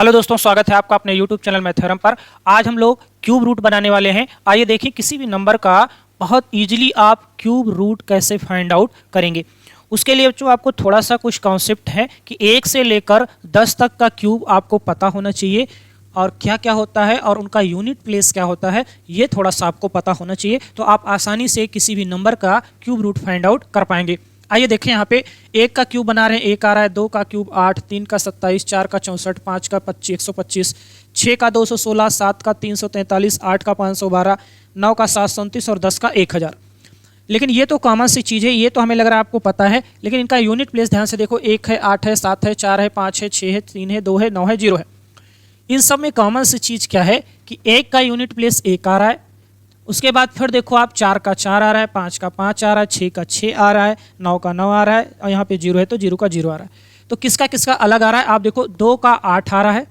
Hello दोस्तों, स्वागत है आपका अपने YouTube चैनल मैथ्योरम पर। आज हम लोग क्यूब रूट बनाने वाले हैं। आइए देखें किसी भी नंबर का बहुत इजीली आप क्यूब रूट कैसे फाइंड आउट करेंगे। उसके लिए जो आपको थोड़ा सा कुछ कॉन्सेप्ट है कि 1 से लेकर 10 तक का क्यूब आपको पता होना चाहिए और क्या क्या होता है और उनका यूनिट प्लेस क्या होता है, ये थोड़ा सा आपको पता होना चाहिए। तो आप आसानी से किसी भी नंबर का क्यूब रूट फाइंड आउट कर पाएंगे। आइए देखें, यहाँ पे 1 का क्यूब बना रहे हैं, 1 आ रहा है, 2 का क्यूब 8, 3 का 27, 4 का 64, 5 का 125, 6 का 216, 7 का 343, 8 का 512, 9 का 729 और 10 का 1000। लेकिन ये तो कॉमन सी चीज़ है, ये तो हमें लग रहा है आपको पता है, लेकिन इनका यूनिट प्लेस ध्यान से देखो। 1 है, 8 है, 7 है, 4 है, 5 है, 6 है, 3 है, 2 है, 9 है, 0 है। इन सब में कॉमन सी चीज़ क्या है कि 1 का यूनिट प्लेस 1 आ रहा है। उसके बाद फिर देखो आप 4 का 4 आ रहा है, 5 का 5 आ रहा है, 6 का 6 आ रहा है, 9 का 9 आ रहा है और यहाँ पे 0 है तो 0 का 0 आ रहा है। तो किसका किसका अलग आ रहा है आप देखो। 2 का 8 आ रहा है,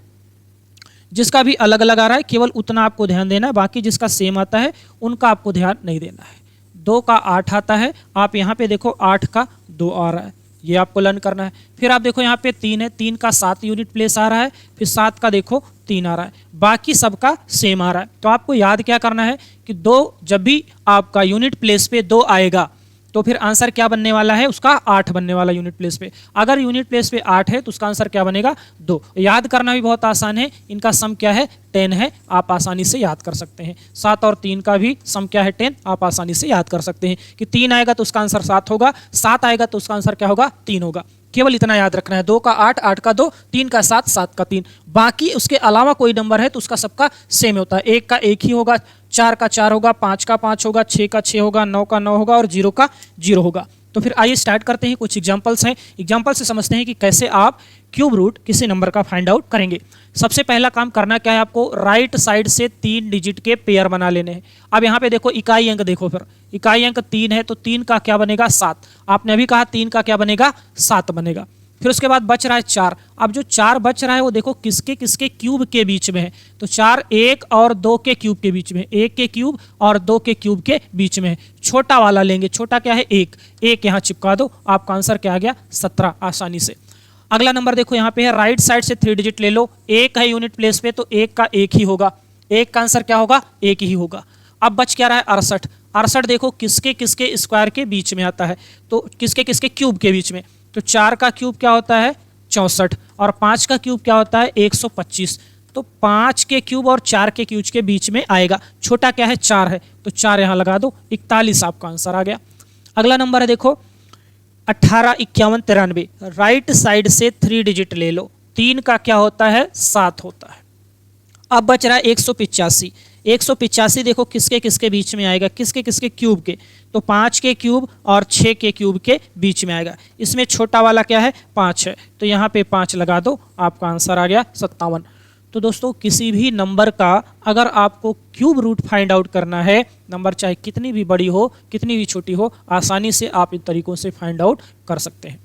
जिसका भी अलग अलग आ रहा है, केवल उतना आपको ध्यान देना है, बाकी जिसका सेम आता है उनका आपको ध्यान नहीं देना है। 2 का 8 आता है, आप यहाँ पे देखो 8 का 2 आ रहा है, ये आपको लर्न करना है। फिर आप देखो यहाँ पे 3 है, 3 का 7 यूनिट प्लेस आ रहा है, फिर 7 का देखो 3 आ रहा है, बाकी सबका सेम आ रहा है। तो आपको याद क्या करना है कि 2 जब भी आपका यूनिट प्लेस पे 2 आएगा तो फिर आंसर क्या बनने वाला है, उसका 8 बनने वाला यूनिट प्लेस पे। अगर यूनिट प्लेस पे 8 है तो उसका आंसर क्या बनेगा, 2। याद करना भी बहुत आसान है, इनका सम क्या है, 10 है, आप आसानी से याद कर सकते हैं। 7 और 3 का भी सम क्या है, 10, आप आसानी से याद कर सकते हैं कि 3 आएगा तो उसका आंसर 7 होगा, 7 आएगा तो उसका आंसर क्या होगा, 3 होगा। केवल इतना याद रखना है, 2 का 8, 8 का 2, 3 का 7, 7 का 3। बाकी उसके अलावा कोई नंबर है तो उसका सबका सेम होता है। 1 का 1 ही होगा, 4 का 4 होगा, 5 का 5 होगा, 6 का 6 होगा, 9 का 9 होगा और 0 का 0 होगा। तो फिर आइए स्टार्ट करते हैं। कुछ एग्जांपल्स हैं, एग्जांपल से समझते हैं कि कैसे आप क्यूब रूट किसी नंबर का फाइंड आउट करेंगे। सबसे पहला काम करना क्या है आपको, राइट साइड से 3 डिजिट के पेयर बना लेने हैं। अब यहाँ पे देखो इकाई अंक देखो, फिर इकाई अंक 3 है तो 3 का क्या बनेगा, 7। आपने अभी कहा 3 का क्या बनेगा, 7 बनेगा। फिर उसके बाद बच रहा है 4। अब जो 4 बच रहा है वो देखो किसके किसके क्यूब के बीच में है, तो 4 1 और 2 के क्यूब के बीच में, 1 के क्यूब और 2 के क्यूब के बीच में है। छोटा वाला लेंगे, छोटा क्या है, 1, 1 यहाँ चिपका दो, आपका आंसर क्या आ गया, 17, आसानी से। अगला नंबर देखो यहाँ पे है, राइट साइड से 3 डिजिट ले लो, 1 है यूनिट प्लेस पे तो 1 का 1 ही होगा, 1 का आंसर क्या होगा, 1 ही होगा। अब बच क्या रहा है, 68। 68 देखो किसके किसके स्क्वायर के बीच में आता है, तो किसके किसके क्यूब के बीच में, तो 4 का क्यूब क्या होता है, 64 और 5 का क्यूब क्या होता है, 125। तो 5 के क्यूब और 4 के क्यूब के बीच में आएगा। छोटा क्या है, 4 है तो 4 यहाँ लगा दो, 41 आपका आंसर आ गया। अगला नंबर है देखो 18 51 93, राइट साइड से 3 डिजिट ले लो, 3 का क्या होता है, 7 होता है। अब बच रहा है 185। 185 देखो किसके किसके बीच में आएगा, किसके किसके क्यूब के, तो 5 के क्यूब और 6 के क्यूब के बीच में आएगा। इसमें छोटा वाला क्या है, 5 है, तो यहाँ पे 5 लगा दो, आपका आंसर आ गया 57। तो दोस्तों किसी भी नंबर का अगर आपको क्यूब रूट फाइंड आउट करना है, नंबर चाहे कितनी भी बड़ी हो कितनी भी छोटी हो, आसानी से आप इन तरीकों से फाइंड आउट कर सकते हैं।